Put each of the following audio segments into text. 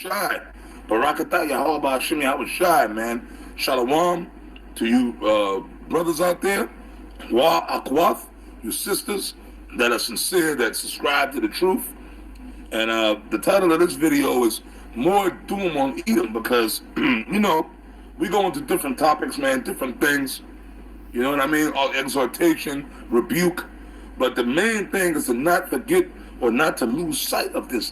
Shai. Barakatah Yahweh Hashem Yahweh Shai, man. Shalom to you brothers out there. Wa Akwath, you sisters that are sincere, that subscribe to the truth. And the title of this video is More Doom on Edom because, you know, we go into different topics, man, different things. You know what I mean? All exhortation, rebuke. But the main thing is to not forget or not to lose sight of this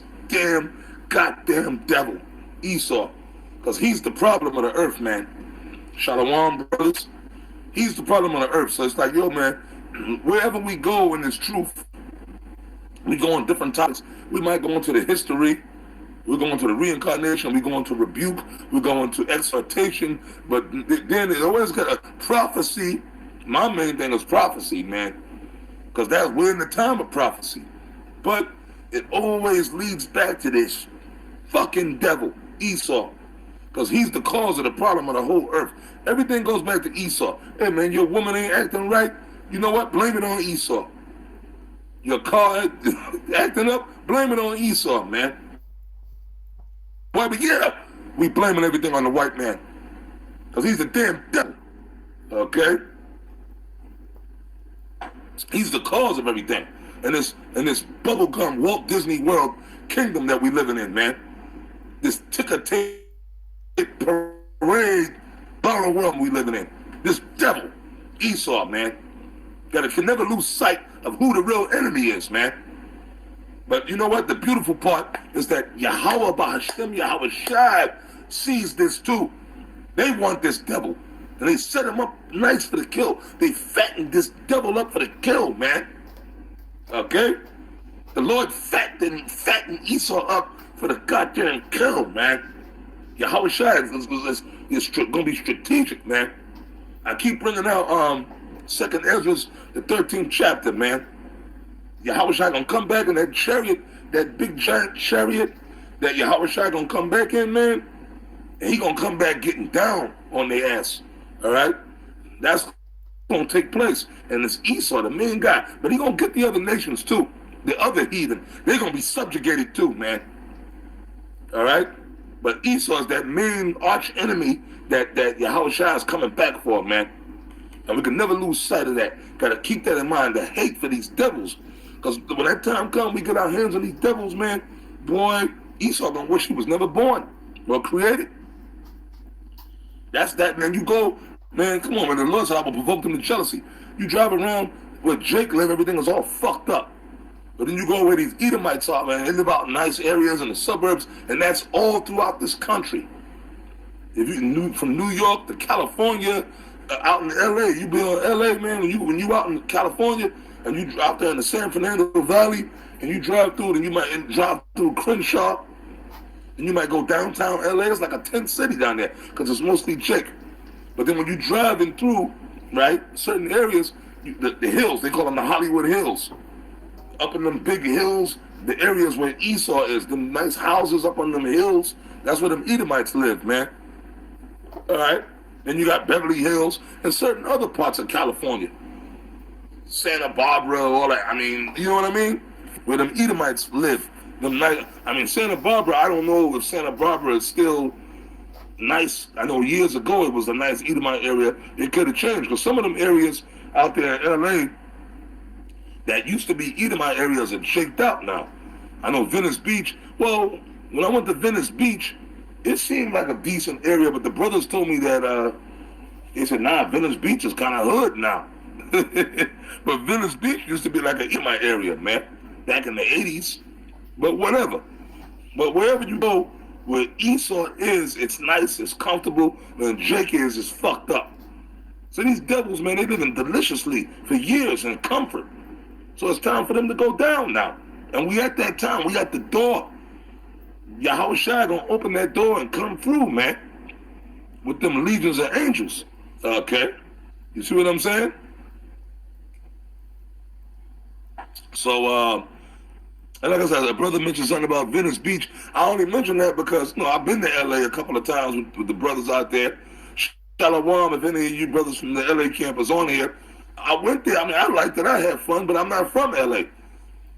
goddamn devil, Esau. Because he's the problem of the earth, man. Shalom, brothers. He's the problem of the earth. So it's like, yo, man, wherever we go in this truth, we go on different topics. We might go into the history. We're going to the reincarnation. We're going to rebuke. We're going to exhortation. But then it always got a prophecy. My main thing is prophecy, man. Because we're in the time of prophecy. But it always leads back to this fucking devil, Esau. Because he's the cause of the problem of the whole earth. Everything goes back to Esau. Hey, man, your woman ain't acting right. You know what? Blame it on Esau. Your car acting up, blame it on Esau, man. Why we blaming everything on the white man. Because he's the damn devil. Okay? He's the cause of everything. In this bubblegum Walt Disney World kingdom that we living in, man. This ticker-tape parade borrow world we living in. This devil, Esau, man. That can never lose sight of who the real enemy is, man. But you know what? The beautiful part is that Yahweh Bahashem, Yahweh Shai sees this too. They want this devil. And they set him up nice for the kill. They fattened this devil up for the kill, man. Okay? The Lord fattened Esau up for the goddamn kill, man. Yahweh Shai is going to be strategic, man. I keep bringing out 2nd Ezra, the 13th chapter, man. Yahweh Shai going to come back in that chariot, that big giant chariot that Yahweh Shai going to come back in, man. And he going to come back getting down on their ass. All right? That's going to take place. And it's Esau, the main guy. But he going to get the other nations too. The other heathen. They're going to be subjugated too, man. All right? But Esau is that main arch enemy that Yahweh Shai is coming back for, man. And we can never lose sight of that. Got to keep that in mind, the hate for these devils. Because when that time comes, we get our hands on these devils, man. Boy, Esau going to wish he was never born or created. That's that, man. You go, man, come on, man. The Lord said I will provoke them to jealousy. You drive around where Jake live, everything is all fucked up. But then you go where these Edomites are, man. They live out in nice areas in the suburbs, and that's all throughout this country. If you from New York to California, out in L.A., you be on L.A., man. When you out in California and you out there in the San Fernando Valley and you drive through, and you might drive through Crenshaw, and you might go downtown L.A. It's like a tent city down there because it's mostly Jake. But then when you driving through, right, certain areas, the hills, they call them the Hollywood Hills. Up in them big hills, the areas where Esau is, them nice houses up on them hills, that's where them Edomites live, man. All right? Then you got Beverly Hills and certain other parts of California. Santa Barbara, all that. I mean, you know what I mean? Where them Edomites live. Santa Barbara, I don't know if Santa Barbara is still nice. I know years ago it was a nice Edomite area. It could have changed because some of them areas out there in LA that used to be Edomite areas are shaked out now. I know Venice Beach. Well, when I went to Venice Beach, it seemed like a decent area, but the brothers told me that they said, nah, Venice Beach is kind of hood now. But Venice Beach used to be like an Edomite area, man, back in the 80s. But whatever. But wherever you go, where Esau is, it's nice, it's comfortable, and Jake is fucked up. So these devils, man, they living deliciously for years in comfort. So it's time for them to go down now. And we at that time, we got the door. Yahweh Shai gonna open that door and come through, man, with them legions of angels. Okay? You see what I'm saying? So, and like I said, a brother mentioned something about Venice Beach. I only mention that because, I've been to LA a couple of times with the brothers out there. Shalom, if any of you brothers from the LA campus on here. I went there. I liked it. I had fun, but I'm not from LA.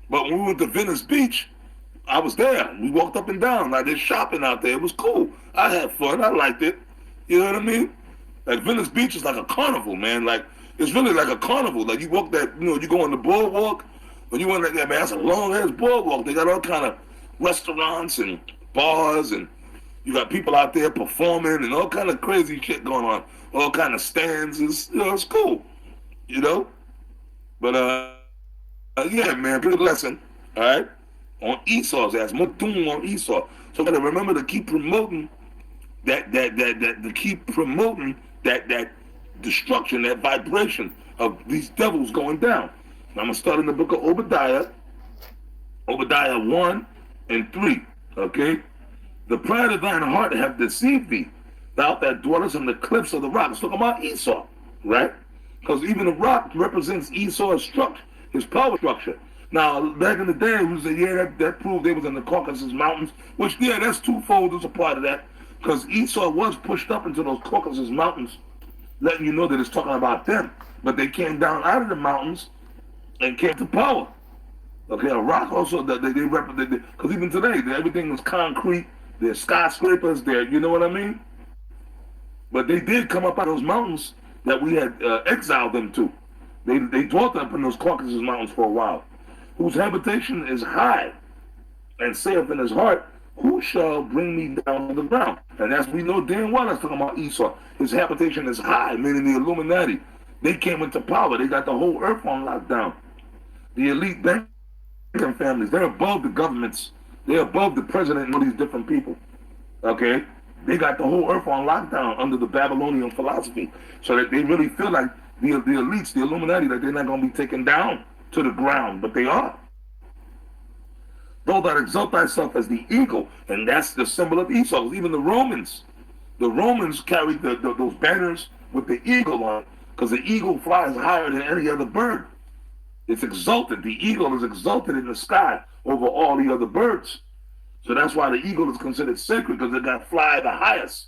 But when we went to Venice Beach, I was there. We walked up and down. Like, there's shopping out there. It was cool. I had fun. I liked it. You know what I mean? Like, Venice Beach is like a carnival, man. Like, it's really like a carnival. Like, you walk that, you go on the boardwalk. When you went like that, man, that's a long-ass boardwalk. They got all kind of restaurants and bars, and you got people out there performing and all kind of crazy shit going on. All kind of stands. It's cool. But, yeah, man, good lesson. All right? On Esau's ass. Mutum on Esau. So gotta remember to keep promoting that destruction, that vibration of these devils going down. Now I'm gonna start in the book of Obadiah 1 and 3. Okay? The pride of thine heart have deceived thee, thou that dwellest in the cliffs of the rock. It's talking about Esau, right? Because even the rock represents Esau's structure, his power structure. Now, back in the day, we said, yeah, that proved they was in the Caucasus Mountains, which, yeah, that's twofold. There's a part of that. Because Esau was pushed up into those Caucasus Mountains, letting you know that it's talking about them. But they came down out of the mountains and came to power. Okay, a rock also, they represent, because even today, everything is concrete. There's skyscrapers there, you know what I mean? But they did come up out of those mountains that we had exiled them to. They dwelt up in those Caucasus Mountains for a while. Whose habitation is high, and saith in his heart, who shall bring me down to the ground? And as we know damn well, that's talking about Esau. His habitation is high, meaning the Illuminati. They came into power. They got the whole earth on lockdown. The elite banking families, they're above the governments. They're above the president and all these different people. Okay? They got the whole earth on lockdown under the Babylonian philosophy. So that they really feel like the elites, the Illuminati, that they're not going to be taken down to the ground, but they are. Though thou exalt thyself as the eagle, and that's the symbol of Esau. Even the Romans carried those banners with the eagle on, because the eagle flies higher than any other bird. It's exalted. The eagle is exalted in the sky over all the other birds. So that's why the eagle is considered sacred, because it got fly the highest.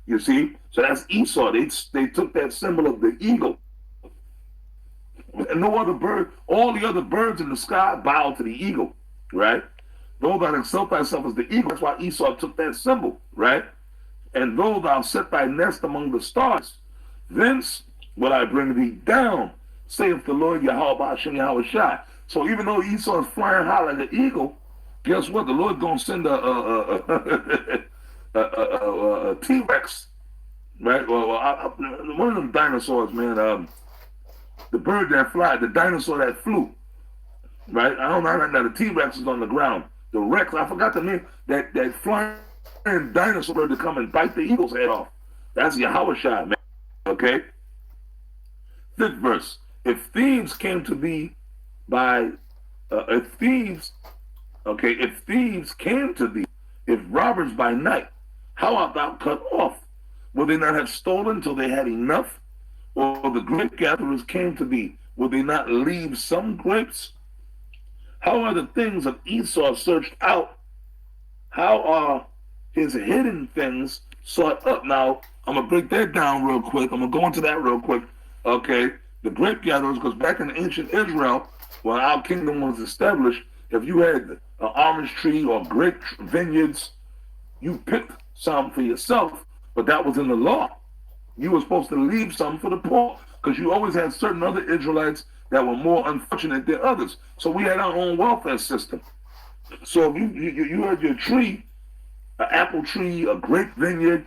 You see? So that's Esau. They took that symbol of the eagle. And no other bird, all the other birds in the sky bow to the eagle, right? Though thou exalt thyself as the eagle, that's why Esau took that symbol, right? And though thou set thy nest among the stars, thence will I bring thee down, saith the Lord Yahweh Hashem Yahweh Shai. So even though Esau is flying high like an eagle, guess what? The Lord gonna send a T-Rex, right? One of them dinosaurs, man. The bird that flies, the dinosaur that flew, right? I don't know now. The T-Rex is on the ground. The Rex, I forgot the name. That flying dinosaur to come and bite the eagle's head off. That's Yahweh Shai, man. Okay. 5th verse. If thieves came to thee by, if thieves came to thee, if robbers by night, how art thou cut off? Will they not have stolen till they had enough? Or the grape gatherers came to thee, will they not leave some grapes? How are the things of Esau searched out? How are his hidden things sought up? Now, I'm going to break that down real quick. I'm going to go into that real quick. Okay, the grape gatherers, because back in ancient Israel, when our kingdom was established, if you had an orange tree or grape vineyards, you picked some for yourself, but that was in the law. You were supposed to leave some for the poor, because you always had certain other Israelites that were more unfortunate than others. So we had our own welfare system. So if you had your tree, an apple tree, a grape vineyard,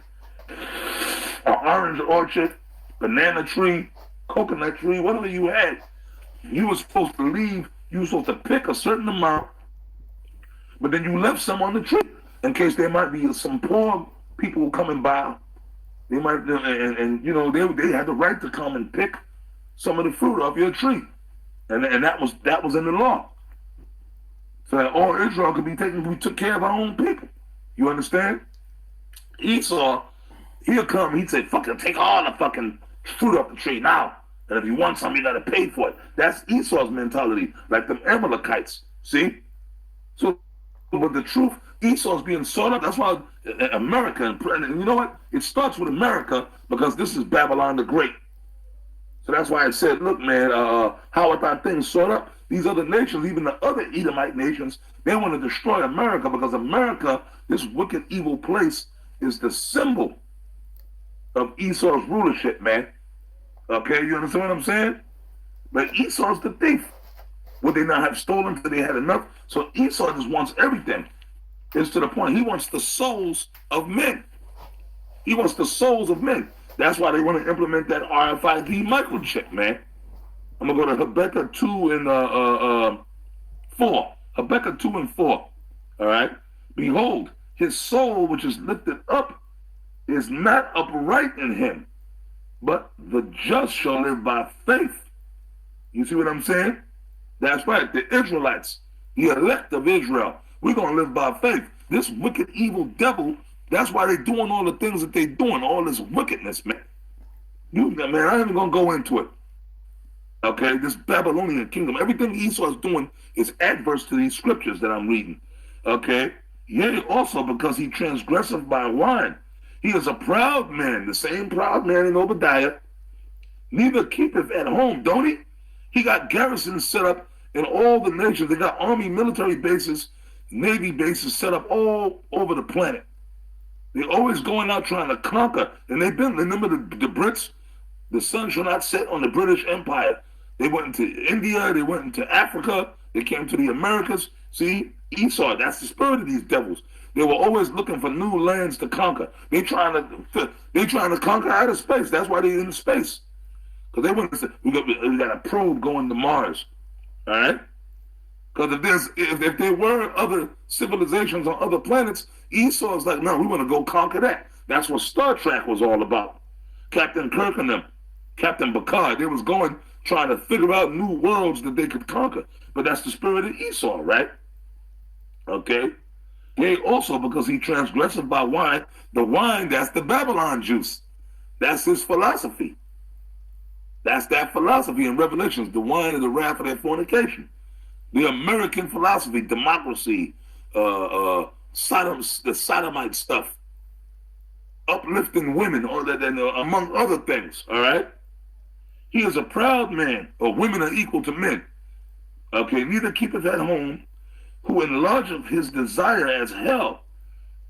an orange orchard, banana tree, coconut tree, whatever you had, you were supposed to leave. You were supposed to pick a certain amount, but then you left some on the tree in case there might be some poor people coming by. They might, and you know, they had the right to come and pick some of the fruit off your tree, and that was in the law. So that all Israel could be taken. We took care of our own people. You understand? Esau, he'll come. He'd say, "Fucking take all the fucking fruit off the tree now, and if you want some, you gotta pay for it." That's Esau's mentality, like the Amalekites. See? So, but the truth, Esau's being sought up. That's why America, and you know what? It starts with America because this is Babylon the Great. So that's why I said, look, man, how are that things sort up? These other nations, even the other Edomite nations, they want to destroy America because America, this wicked, evil place, is the symbol of Esau's rulership, man. Okay, you understand what I'm saying? But Esau's the thief. Would they not have stolen until they had enough? So Esau just wants everything. It's to the point he wants the souls of men. He wants the souls of men. That's why they want to implement that RFID microchip, man. I'm going to go to Habakkuk 2 and 4. Habakkuk 2 and 4. All right? Behold, his soul which is lifted up is not upright in him, but the just shall live by faith. You see what I'm saying? That's right. The Israelites, the elect of Israel, we're going to live by faith. This wicked, evil devil, that's why they're doing all the things that they're doing, all this wickedness, man. Man, I ain't even going to go into it. Okay, this Babylonian kingdom, everything Esau is doing is adverse to these scriptures that I'm reading. Okay, yea, also because he transgresseth by wine. He is a proud man, the same proud man in Obadiah, neither keepeth at home, don't he? He got garrisons set up in all the nations. They got army, military bases, navy bases set up all over the planet. They're always going out trying to conquer. And they've been, remember the Brits? The sun shall not set on the British Empire. They went into India, they went into Africa, they came to the Americas. See, Esau, that's the spirit of these devils. They were always looking for new lands to conquer. They trying to conquer outer space. That's why they're in space. Because they want to say, we got a probe going to Mars. All right? Because if there were other civilizations on other planets, Esau's like, no, we want to go conquer that. That's what Star Trek was all about. Captain Kirk and them, Captain Picard, they was going, trying to figure out new worlds that they could conquer. But that's the spirit of Esau, right? Okay? Yea, also because he transgressed by wine. The wine, that's the Babylon juice. That's his philosophy. That's that philosophy in Revelations, the wine of the wrath of their fornication. The American philosophy, democracy, the sodomite stuff, uplifting women, all that, and among other things, all right? He is a proud man, or women are equal to men. Okay, neither keepeth at home, who enlargeth his desire as hell,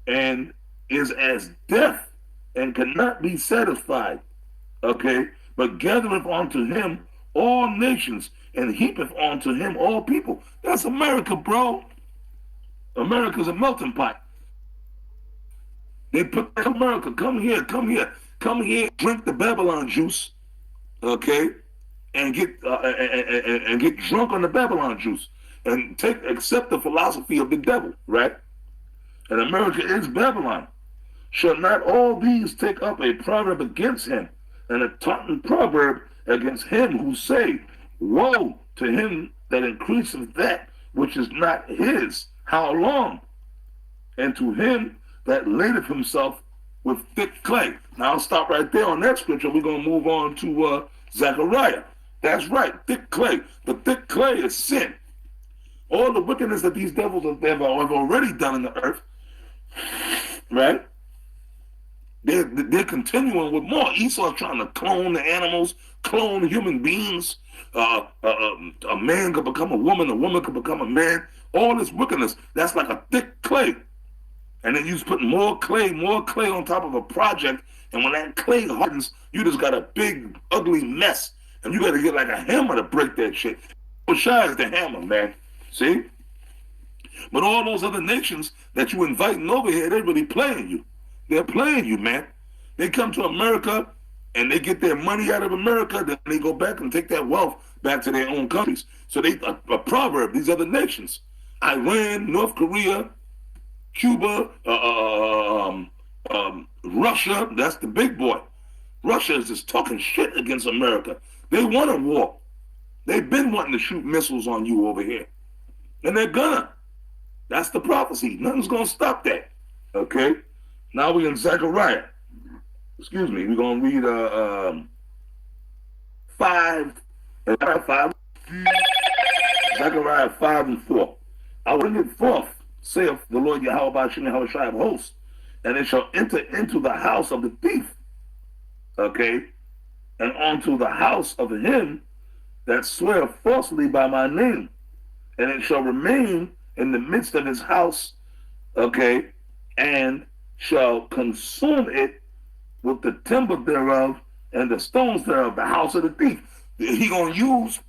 and is as death, and cannot be satisfied. Okay, but gathereth unto him all nations, and heapeth unto him all people. That's America, bro. America's a melting pot. They put America, come here, drink the Babylon juice, okay, and get drunk on the Babylon juice, and accept the philosophy of the devil, right? And America is Babylon. Shall not all these take up a proverb against him, and a taunting proverb against him who say, woe to him that increaseth that which is not his, how long? And to him that ladeth himself with thick clay. Now I'll stop right there on that scripture. We're going to move on to Zechariah. That's right, thick clay. The thick clay is sin. All the wickedness that these devils have already done in the earth, right? They're continuing with more. Esau's trying to clone the animals, clone human beings. A man could become a woman could become a man. All this wickedness, that's like a thick clay. And then you just put more clay on top of a project. And when that clay hardens, you just got a big, ugly mess. And you got to get like a hammer to break that shit. Shai is the hammer, man. See? But all those other nations that you inviting over here, they're really playing you. They're playing you, man. They come to America and they get their money out of America, then they go back and take that wealth back to their own countries. So they a proverb, these other nations. Iran, North Korea, Cuba, Russia, that's the big boy. Russia is just talking shit against America. They want a war. They've been wanting to shoot missiles on you over here. And they're gonna. That's the prophecy. Nothing's gonna stop that. Okay? Now we're in Zechariah. Excuse me. We're gonna read 5. Zechariah 5 and 4. I will bring it forth, saith the Lord Yahweh Bashim Yahushua of hosts, and it shall enter into the house of the thief. Okay? and unto the house of him that swear falsely by my name, and it shall remain in the midst of his house, okay, and shall consume it with the timber thereof and the stones thereof, the house of the thief. He gonna use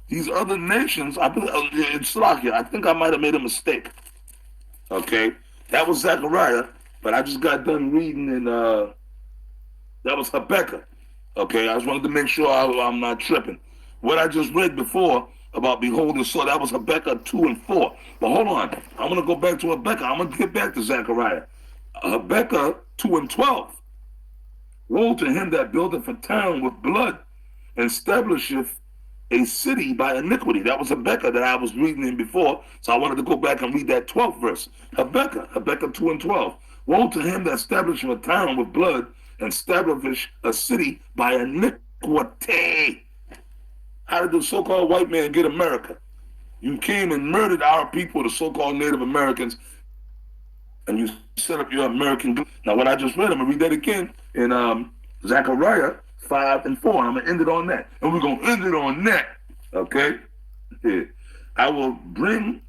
these other nations. It's Slakia. I think I might have made a mistake. Okay, that was Zechariah, but I just got done reading, and that was Habakkuk. Okay, I just wanted to make sure I'm not tripping. What I just read before about behold and saw, that was Habakkuk 2 and 4. But hold on, I'm gonna go back to Habakkuk. I'm gonna get back to Zechariah. Habakkuk 2 and 12. Woe to him that buildeth a town with blood, and establisheth a city by iniquity. That was Habakkuk that I was reading in before, so I wanted to go back and read that 12th verse. Habakkuk 2 and 12. Woe to him that establisheth a town with blood, and establish a city by iniquity. How did the so-called white man get America? You came and murdered our people, the so-called Native Americans, and you set up your American. Now, what I just read, I'm going to read that again in Zechariah 5 and 4. I'm going to end it on that. And we're going to end it on that, okay? Yeah. I will bring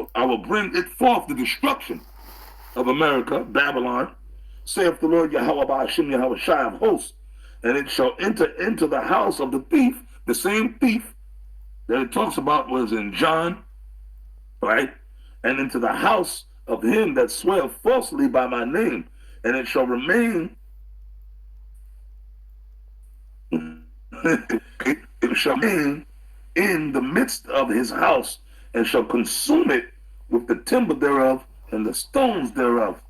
it forth the destruction of America, Babylon, saith the Lord Yahweh Ba'ashim Yahweh Shai of hosts, and it shall enter into the house of the thief, the same thief that it talks about was in John, right? And into the house of him that sweareth falsely by my name, and it shall remain it shall remain in the midst of his house, and shall consume it with the timber thereof and the stones thereof.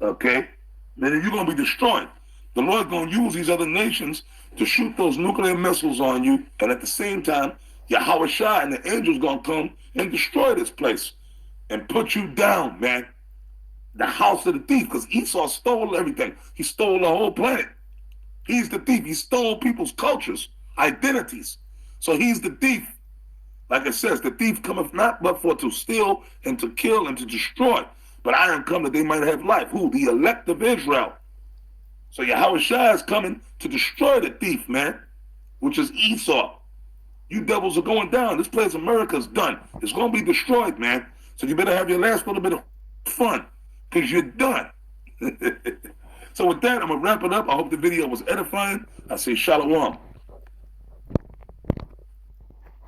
Okay? Then you're going to be destroyed. The Lord's going to use these other nations to shoot those nuclear missiles on you, and at the same time, Yahweh Shai and the angels going to come and destroy this place and put you down, man. The house of the thief, because Esau stole everything. He stole the whole planet. He's the thief. He stole people's cultures, identities. So he's the thief. Like it says, the thief cometh not but for to steal and to kill and to destroy. But I am come that they might have life. Who? The elect of Israel. So Yahweh Shai is coming to destroy the thief, man, which is Esau. You devils are going down. This place, America's done. It's going to be destroyed, man. So you better have your last little bit of fun, because you're done. So with that, I'm going to wrap it up. I hope the video was edifying. I say shalom.